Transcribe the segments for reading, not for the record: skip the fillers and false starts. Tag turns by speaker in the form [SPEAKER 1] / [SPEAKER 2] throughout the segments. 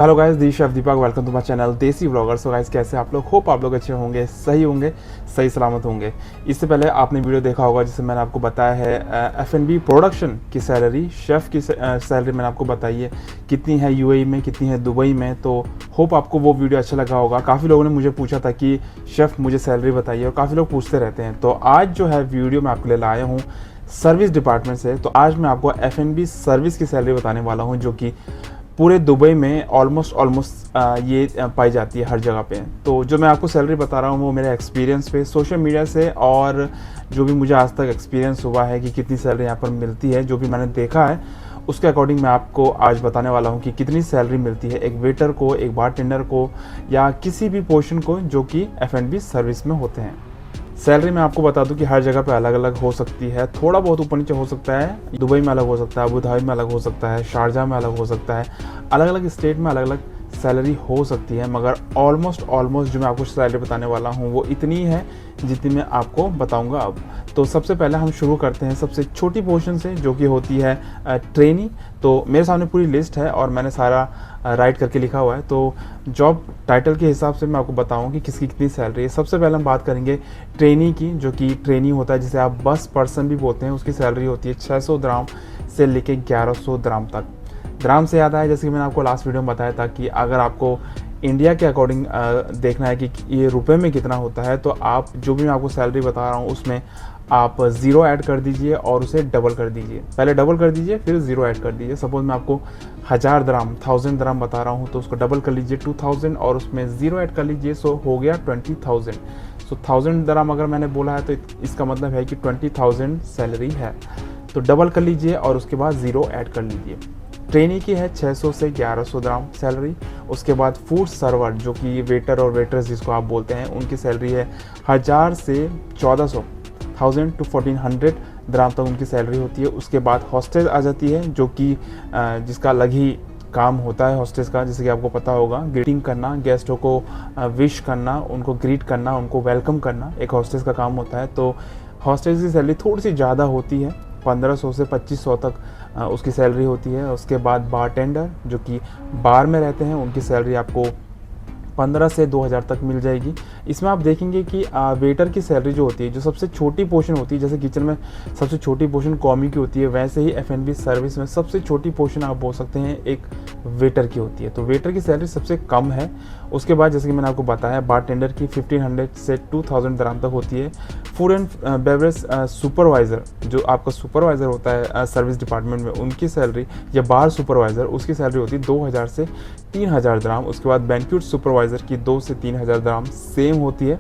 [SPEAKER 1] Hello guys, the chef Deepak, welcome to my channel desi vlogger. So guys, कैसे आप लोग? Hope आप लोग अच्छे होंगे, सही होंगे, सही सलामत होंगे। इससे पहले आपने वीडियो देखा होगा जिसमें मैंने आपको बताया है F&B प्रोडक्शन की सैलरी, शेफ़ की सैलरी मैंने आपको बताई है कितनी है यूएई में, कितनी है दुबई में। तो होप आपको वो वीडियो अच्छा लगा होगा। काफ़ी लोगों ने मुझे पूछा था कि शेफ़ मुझे सैलरी बताइए, और काफ़ी लोग पूछते रहते हैं। तो आज जो है वीडियो मैं आपके लिए लाया हूँ सर्विस डिपार्टमेंट से। तो आज मैं आपको F&B सर्विस की सैलरी बताने वाला हूँ, जो कि पूरे दुबई में ऑलमोस्ट ये पाई जाती है हर जगह पे। तो जो मैं आपको सैलरी बता रहा हूँ वो मेरे एक्सपीरियंस पे, सोशल मीडिया से, और जो भी मुझे आज तक एक्सपीरियंस हुआ है कि कितनी सैलरी यहाँ पर मिलती है, जो भी मैंने देखा है उसके अकॉर्डिंग मैं आपको आज बताने वाला हूँ कि कितनी सैलरी मिलती है एक वेटर को, एक बारटेंडर को, या किसी भी पोर्शन को जो कि F&B सर्विस में होते हैं। सैलरी मैं आपको बता दूं कि हर जगह पे अलग अलग हो सकती है, थोड़ा बहुत ऊपर नीचे हो सकता है। दुबई में अलग हो सकता है, अबू धाबी में अलग हो सकता है, शारजाह में अलग हो सकता है, अलग अलग स्टेट में अलग अलग सैलरी हो सकती है। मगर ऑलमोस्ट जो मैं आपको सैलरी बताने वाला हूँ वो इतनी है जितनी मैं आपको बताऊंगा अब। तो सबसे पहले हम शुरू करते हैं सबसे छोटी पोर्शन से, जो कि होती है ट्रेनी। तो मेरे सामने पूरी लिस्ट है और मैंने सारा राइट करके लिखा हुआ है। तो जॉब टाइटल के हिसाब से मैं आपको बताऊँ कि किसकी कितनी सैलरी है। सबसे पहले हम बात करेंगे ट्रेनी की, जो कि ट्रेनी होता है जिसे आप बस पर्सन भी बोलते हैं। उसकी सैलरी होती है 600 दराम से लेके 1100 दराम तक। ग्राम से याद आया, जैसे कि मैंने आपको लास्ट वीडियो में बताया था कि अगर आपको इंडिया के अकॉर्डिंग देखना है कि ये रुपए में कितना होता है, तो आप जो भी मैं आपको सैलरी बता रहा हूँ उसमें आप ज़ीरो ऐड कर दीजिए और उसे डबल कर दीजिए। पहले डबल कर दीजिए फिर ज़ीरो ऐड कर दीजिए। सपोज मैं आपको 1000 दराम, 1000 दराम बता रहा हूँ, तो उसको डबल कर लीजिए 2000 और उसमें ज़ीरो ऐड कर लीजिए। सो हो गया 20,000। सो 1000 दराम अगर मैंने बोला है तो इसका मतलब है कि 20,000 सैलरी है। तो डबल कर लीजिए और उसके बाद ज़ीरो ऐड कर लीजिए। ट्रेनी की है 600 से 1100 दराम सैलरी। उसके बाद फूड सर्वर, जो कि वेटर और वेटर्स जिसको आप बोलते हैं, उनकी सैलरी है 1000 से 1400, 1000 to 1400 दराम तक उनकी सैलरी होती है। उसके बाद हॉस्टेज आ जाती है, जो कि जिसका अलग ही काम होता है हॉस्टेज का, जैसे कि आपको पता होगा, ग्रीटिंग करना, गेस्टों को विश करना, उनको ग्रीट करना, उनको वेलकम करना एक हॉस्टेज का काम होता है। तो हॉस्टेज की सैलरी थोड़ी सी ज़्यादा होती है, 1500 से 2500 तक उसकी सैलरी होती है। उसके बाद बारटेंडर, जो कि बार में रहते हैं, उनकी सैलरी आपको 15 से 2000 तक मिल जाएगी। इसमें आप देखेंगे कि वेटर की सैलरी जो होती है, जो सबसे छोटी पोर्शन होती है, जैसे किचन में सबसे छोटी पोर्शन कॉमी की होती है, वैसे ही F&B सर्विस में सबसे छोटी पोर्शन आप बोल सकते हैं एक वेटर की होती है। तो वेटर की सैलरी सबसे कम है। उसके बाद जैसे कि मैंने आपको बताया, बारटेंडर की 1500 से 2000 दराम तक होती है। फूड एंड बेवरेज सुपरवाइज़र, जो आपका सुपरवाइज़र होता है सर्विस डिपार्टमेंट में, उनकी सैलरी, या बार सुपरवाइज़र, उसकी सैलरी होती है 2000 से 3000 दराम। उसके बाद बैंक्वेट सुपरवाइज़र की 2 से 3000 दराम सेम होती है।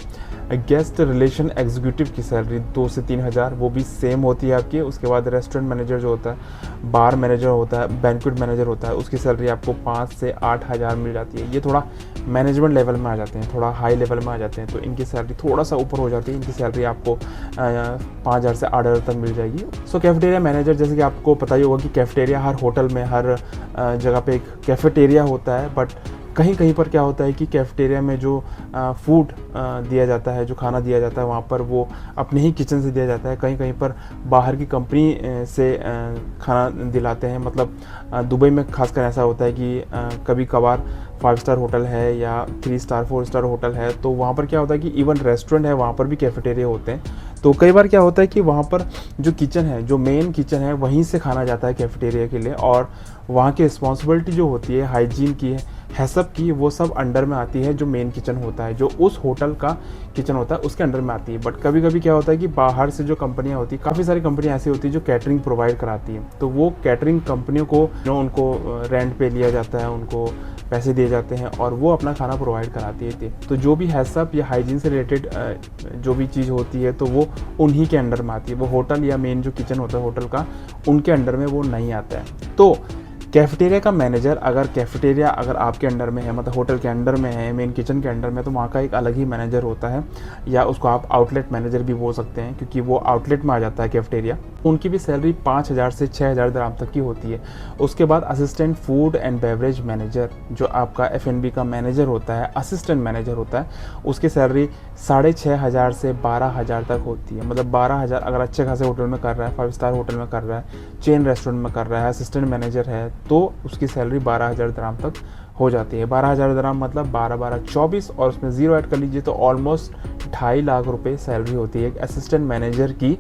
[SPEAKER 1] गेस्ट रिलेशन एग्जीक्यूटिव की सैलरी 2 से 3000, वो भी सेम होती है आपकी। उसके बाद रेस्टोरेंट मैनेजर जो होता है, बार मैनेजर होता है, बैंक्वेट मैनेजर होता है, उसकी सैलरी आपको 5 से 8000 मिल जाती है। ये थोड़ा मैनेजमेंट लेवल में आ जाते हैं, थोड़ा हाई लेवल में आ जाते हैं, तो इनकी सैलरी थोड़ा सा ऊपर हो जाती है। इनकी सैलरी आपको 5000 से 8000 तक मिल जाएगी। सो कैफेटेरिया मैनेजर, जैसे कि आपको पता ही होगा कि कैफेटेरिया हर होटल में, हर जगह पे एक कैफेटेरिया होता है। बट कहीं कहीं पर क्या होता है कि कैफेटेरिया में जो फूड दिया जाता है, जो खाना दिया जाता है, वहाँ पर वो अपने ही किचन से दिया जाता है। कहीं कहीं पर बाहर की कंपनी से खाना दिलाते हैं। मतलब दुबई में खासकर ऐसा होता है कि कभी कभार 5 स्टार होटल है या 3 स्टार 4 स्टार होटल है, तो वहाँ पर क्या होता है कि इवन रेस्टोरेंट है, वहाँ पर भी कैफेटेरिया होते हैं। तो कई बार क्या होता है कि वहाँ पर जो किचन है, जो मेन किचन है, वहीं से खाना जाता है कैफेटेरिया के लिए, और वहाँ की रिस्पॉन्सिबिलिटी जो होती है हाइजीन की, हैसब की, वो सब अंडर में आती है। जो मेन किचन होता है, जो उस होटल का किचन होता है, उसके अंडर में आती है। बट कभी कभी क्या होता है कि बाहर से जो कंपनियां होती है, काफ़ी सारी कंपनियां ऐसी होती है जो कैटरिंग प्रोवाइड कराती है। तो वो कैटरिंग कंपनियों को, जो उनको रेंट पे लिया जाता है, उनको पैसे दिए जाते हैं और वो अपना खाना प्रोवाइड कराती है। तो जो भी हैसब या हाइजीन से रिलेटेड जो भी चीज़ होती है, तो वो उन्हीं के अंडर में आती है। वो होटल या मेन जो किचन होता है होटल का, उनके अंडर में वो नहीं आता है। तो कैफेटेरिया का मैनेजर, अगर आपके अंडर में है, मतलब होटल के अंडर में है, मेन किचन के अंडर में, तो वहाँ का एक अलग ही मैनेजर होता है, या उसको आप आउटलेट मैनेजर भी बोल सकते हैं, क्योंकि वो आउटलेट में आ जाता है कैफेटेरिया। उनकी भी सैलरी 5000 से 6000 दराम तक की होती है। उसके बाद assistant food and beverage manager, जो आपका F&B का मैनेजर होता है, असिस्टेंट मैनेजर होता है, उसकी सैलरी 6500 से 12000 तक होती है। मतलब 12000 अगर अच्छे खासे होटल में कर रहा है, 5 स्टार होटल में कर रहा है, चेन रेस्टोरेंट में कर रहा है, असिस्टेंट मैनेजर है, तो उसकी सैलरी 12000 दराम तक हो जाती है। 12,000 दराम मतलब 12-12-24, और उसमें ज़ीरो ऐड कर लीजिए तो ऑलमोस्ट 2.5 लाख रुपए सैलरी होती है एक असिस्टेंट मैनेजर की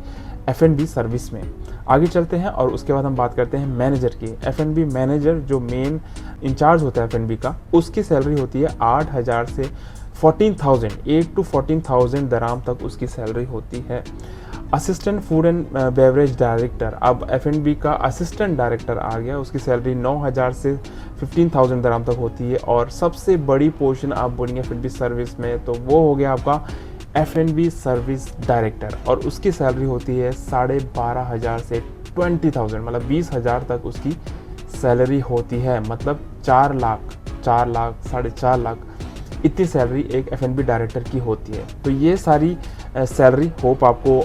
[SPEAKER 1] F&B सर्विस में। आगे चलते हैं और उसके बाद हम बात करते हैं मैनेजर की। F&B मैनेजर जो मेन इंचार्ज होता है F&B का, उसकी सैलरी होती है 8,000 से 14,000, 8 to 14,000 दराम तक उसकी सैलरी होती है। Assistant food and beverage director, अब F&B का असिस्टेंट डायरेक्टर आ गया, उसकी सैलरी 9,000 से 15,000 दराम तक होती है। और सबसे बड़ी पोर्शन आप बोलेंगे F&B सर्विस में तो वो हो गया आपका F&B सर्विस डायरेक्टर, और उसकी सैलरी होती है 12,500 से 20,000, मतलब 20,000 तक उसकी सैलरी होती है। मतलब 4 लाख, 4.5 लाख इतनी सैलरी एक F&B डायरेक्टर की होती है। तो ये सारी सैलरी होप आपको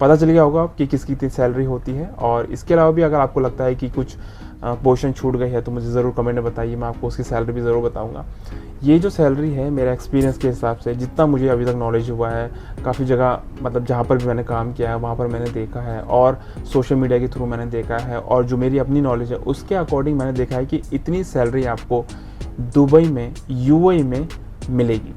[SPEAKER 1] पता चल गया होगा कि किसकी कितनी सैलरी होती है। और इसके अलावा भी अगर आपको लगता है कि कुछ पोर्शन छूट गई है तो मुझे ज़रूर कमेंट में बताइए, मैं आपको उसकी सैलरी भी ज़रूर बताऊंगा। ये जो सैलरी है मेरे एक्सपीरियंस के हिसाब से, जितना मुझे अभी तक नॉलेज हुआ है, काफ़ी जगह मतलब जहाँ पर भी मैंने काम किया है वहाँ पर मैंने देखा है, और सोशल मीडिया के थ्रू मैंने देखा है, और जो मेरी अपनी नॉलेज है उसके अकॉर्डिंग मैंने देखा है कि इतनी सैलरी आपको दुबई में, UAE में मिलेगी।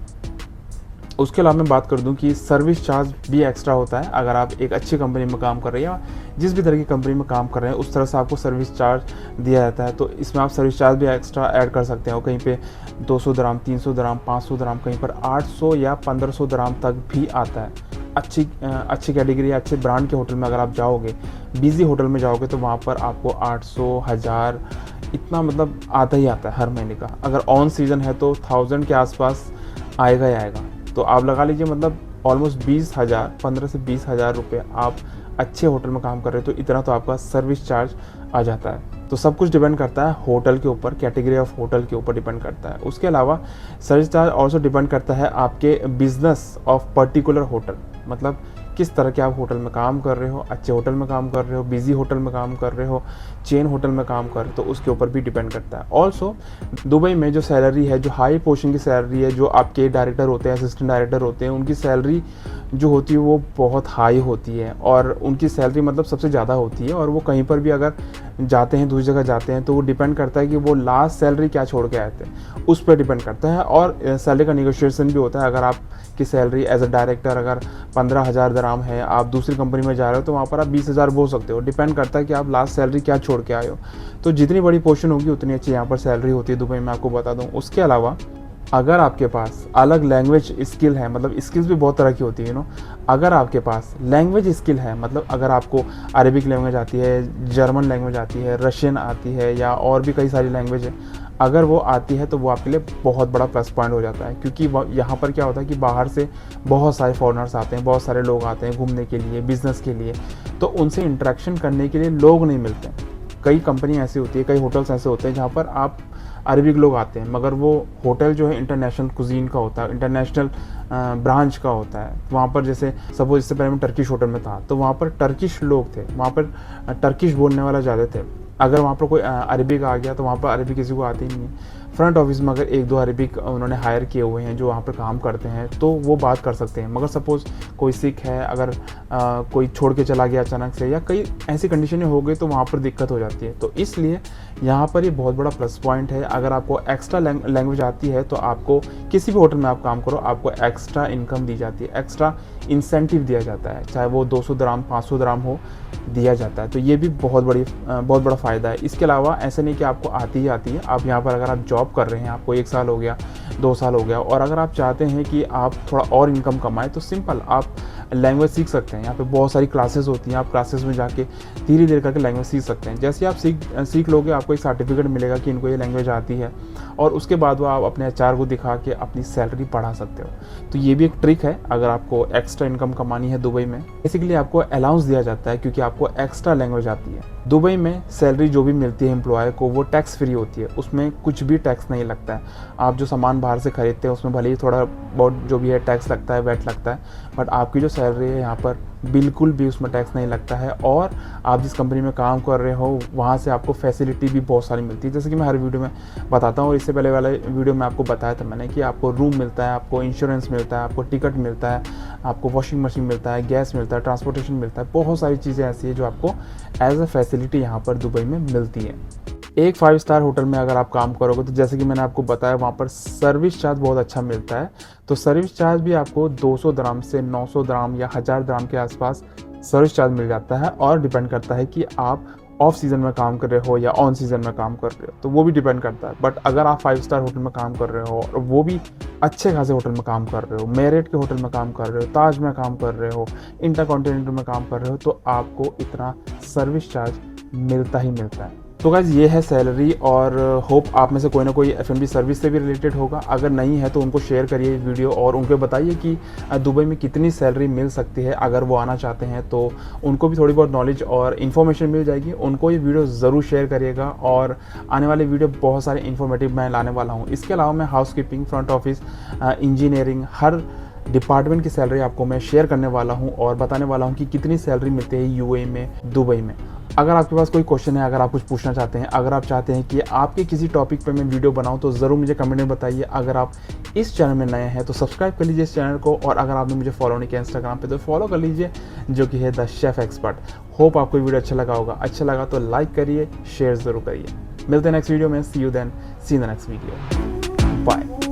[SPEAKER 1] उसके अलावा मैं बात कर दूं कि सर्विस चार्ज भी एक्स्ट्रा होता है। अगर आप एक अच्छी कंपनी में काम कर रहे हैं या जिस भी तरह की कंपनी में काम कर रहे हैं उस तरह से आपको सर्विस चार्ज दिया जाता है, तो इसमें आप सर्विस चार्ज भी एक्स्ट्रा ऐड कर सकते हैं। और कहीं पे 200 दराम, 300 दराम, 500 दराम, कहीं पर 800 या 1500 दराम तक भी आता है। अच्छी कैटेगरी या अच्छे ब्रांड के होटल में अगर आप जाओगे, बिजी होटल में जाओगे, तो वहाँ पर आपको 800, 1000 इतना मतलब आता ही आता है हर महीने का। अगर ऑन सीज़न है तो 1000 के आसपास आएगा ही आएगा। तो आप लगा लीजिए मतलब ऑलमोस्ट 20,000, 15 से 20,000 रुपये आप अच्छे होटल में काम कर रहे हो तो इतना तो आपका सर्विस चार्ज आ जाता है। तो सब कुछ डिपेंड करता है होटल के ऊपर, कैटेगरी ऑफ होटल के ऊपर डिपेंड करता है। उसके अलावा सर्विस चार्ज ऑल्सो डिपेंड करता है आपके बिजनेस ऑफ पर्टिकुलर होटल, मतलब किस तरह के आप होटल में काम कर रहे हो, अच्छे होटल में काम कर रहे हो, बिजी होटल में काम कर रहे हो, चेन होटल में काम कर रहे हो, तो उसके ऊपर भी डिपेंड करता है। ऑल्सो दुबई में जो सैलरी है, जो हाई पोजीशन की सैलरी है, जो आपके डायरेक्टर होते हैं, असिस्टेंट डायरेक्टर होते हैं, उनकी सैलरी जो होती है वो बहुत हाई होती है, और उनकी सैलरी मतलब सबसे ज़्यादा होती है। और वो कहीं पर भी अगर जाते हैं, दूसरी जगह जाते हैं, तो वो डिपेंड करता है कि वो लास्ट सैलरी क्या छोड़ के आए थे, उस पर डिपेंड करता है। और सैलरी का निगोशिएशन भी होता है। अगर आपकी सैलरी एज अ डायरेक्टर अगर 15,000 दराम है, आप दूसरी कंपनी में जा रहे हो, तो वहाँ पर आप 20,000 बोल सकते हो। डिपेंड करता है कि आप लास्ट सैलरी क्या छोड़ के आए हो। तो जितनी बड़ी पोर्शन होगी उतनी अच्छी यहाँ पर सैलरी होती है दुबई में, आपको बता दूँ। उसके अलावा अगर आपके पास अलग लैंग्वेज स्किल है, मतलब स्किल्स भी बहुत तरह की होती है अगर आपके पास लैंग्वेज स्किल है, मतलब अगर आपको अरेबिक लैंग्वेज आती है, जर्मन लैंग्वेज आती है, रशियन आती है, या और भी कई सारी लैंग्वेज है, अगर वो आती है तो वो आपके लिए बहुत बड़ा प्लस पॉइंट हो जाता है। क्योंकि यहाँ पर क्या होता है कि बाहर से बहुत सारे फॉरेनर्स आते हैं, बहुत सारे लोग आते हैं घूमने के लिए, बिजनेस के लिए, तो उनसे इंटरेक्शन करने के लिए लोग नहीं मिलते। कई कंपनी ऐसी होती है, कई होटल्स ऐसे होते हैं जहाँ पर आप अरबिक लोग आते हैं, मगर वो होटल जो है इंटरनेशनल कुजीन का होता है, इंटरनेशनल ब्रांच का होता है। वहाँ पर जैसे सपोज इससे पहले मैं टर्किश होटल में था, तो वहाँ पर टर्किश लोग थे, वहाँ पर टर्किश बोलने वाला ज़्यादा थे। अगर वहाँ पर कोई अरबिक आ गया तो वहाँ पर अरबिक किसी को आती ही नहीं है। फ्रंट ऑफिस में अगर 1-2 अरबिक उन्होंने हायर किए हुए हैं जो वहाँ पर काम करते हैं, तो वो बात कर सकते हैं। मगर सपोज़ कोई सिख है, अगर कोई छोड़ के चला गया अचानक से, या कई ऐसी कंडीशनें हो गई, तो वहाँ पर दिक्कत हो जाती है। तो इसलिए यहाँ पर ये बहुत बड़ा प्लस पॉइंट है। अगर आपको एक्स्ट्रा लैंग्वेज आती है तो आपको किसी भी होटल में आप काम करो, आपको एक्स्ट्रा इनकम दी जाती है, एक्स्ट्रा इंसेंटिव दिया जाता है, चाहे वो 200 दराम, 500 दराम हो, दिया जाता है। तो ये भी बहुत बड़ा फ़ायदा है। इसके अलावा ऐसे नहीं कि आपको आती ही आती है। आप यहाँ पर अगर आप जॉब कर रहे हैं, आपको 1 साल हो गया, 2 साल हो गया, और अगर आप चाहते हैं कि आप थोड़ा और इनकम कमाएं, तो सिंपल आप लैंग्वेज सीख सकते हैं। यहाँ पे बहुत सारी क्लासेस होती हैं, आप क्लासेस में जाके धीरे धीरे करके लैंग्वेज सीख सकते हैं। जैसे आप सीख लोगे, आपको एक सर्टिफिकेट मिलेगा कि इनको ये लैंग्वेज आती है, और उसके बाद वो आप अपने HR को दिखा के अपनी सैलरी बढ़ा सकते हो। तो ये भी एक ट्रिक है अगर आपको एक्स्ट्रा इनकम कमानी है दुबई में। बेसिकली आपको अलाउंस दिया जाता है क्योंकि आपको एक्स्ट्रा लैंग्वेज आती है। दुबई में सैलरी जो भी मिलती है एम्प्लॉय को, वो टैक्स फ्री होती है, उसमें कुछ भी टैक्स नहीं लगता है। आप जो सामान बाहर से खरीदते हैं उसमें भले ही थोड़ा बहुत जो भी है टैक्स लगता है, वैट लगता है, बट आपकी जो सैलरी है यहाँ पर बिल्कुल भी उसमें टैक्स नहीं लगता है। और आप जिस कंपनी में काम कर रहे हो वहाँ से आपको फैसिलिटी भी बहुत सारी मिलती है, जैसे कि मैं हर वीडियो में बताता हूँ। और इससे पहले वाले वीडियो में आपको बताया था मैंने कि आपको रूम मिलता है, आपको इंश्योरेंस मिलता है, आपको टिकट मिलता है, आपको वॉशिंग मशीन मिलता है, गैस मिलता है, ट्रांसपोर्टेशन मिलता है, बहुत सारी चीज़ें ऐसी है जो आपको एज अ फैसिलिटी यहाँ पर दुबई में मिलती है। एक 5 स्टार होटल में अगर आप काम करोगे तो जैसे कि मैंने आपको बताया वहाँ पर सर्विस चार्ज बहुत अच्छा मिलता है। तो सर्विस चार्ज भी आपको 200 दराम से 900 दराम या 1000 दराम के आसपास सर्विस चार्ज मिल जाता है, और डिपेंड करता है कि आप ऑफ सीज़न में काम कर रहे हो या ऑन सीज़न में काम कर रहे हो, तो वो भी डिपेंड करता है। बट अगर आप 5 स्टार होटल में काम कर रहे हो और वो भी अच्छे खासे होटल में काम कर रहे हो, मेरिट के होटल में काम कर रहे हो, ताज में काम कर रहे हो, इंटरकॉन्टिनेंटल में काम कर रहे हो, तो आपको इतना सर्विस चार्ज मिलता ही मिलता है। तो गाइज़ ये है सैलरी, और होप आप में से कोई ना कोई F&B सर्विस से भी रिलेटेड होगा। अगर नहीं है तो उनको शेयर करिए वीडियो और उनको बताइए कि दुबई में कितनी सैलरी मिल सकती है। अगर वो आना चाहते हैं तो उनको भी थोड़ी बहुत नॉलेज और इन्फॉर्मेशन मिल जाएगी। उनको ये वीडियो ज़रूर शेयर करिएगा, और आने वाले वीडियो बहुत सारे इन्फॉर्मेटिव मैं लाने वाला हूँ। इसके अलावा मैं हाउसकीपिंग, फ्रंट ऑफिस, इंजीनियरिंग, हर डिपार्टमेंट की सैलरी आपको मैं शेयर करने वाला हूँ और बताने वाला हूँ कि कितनी सैलरी मिलती है UAE में, दुबई में। अगर आपके पास कोई क्वेश्चन है, अगर आप कुछ पूछना चाहते हैं, अगर आप चाहते हैं कि आपके किसी टॉपिक पे मैं वीडियो बनाऊं, तो ज़रूर मुझे कमेंट में बताइए। अगर आप इस चैनल में नए हैं तो सब्सक्राइब कर लीजिए इस चैनल को, और अगर आपने मुझे फॉलो नहीं किया इंस्टाग्राम पे तो फॉलो कर लीजिए, जो कि है द शेफ एक्सपर्ट। होप आपको वीडियो अच्छा लगा होगा। अच्छा लगा तो लाइक करिए, शेयर ज़रूर करिए। मिलते हैं नेक्स्ट वीडियो में। See you then, see in the next video. Bye.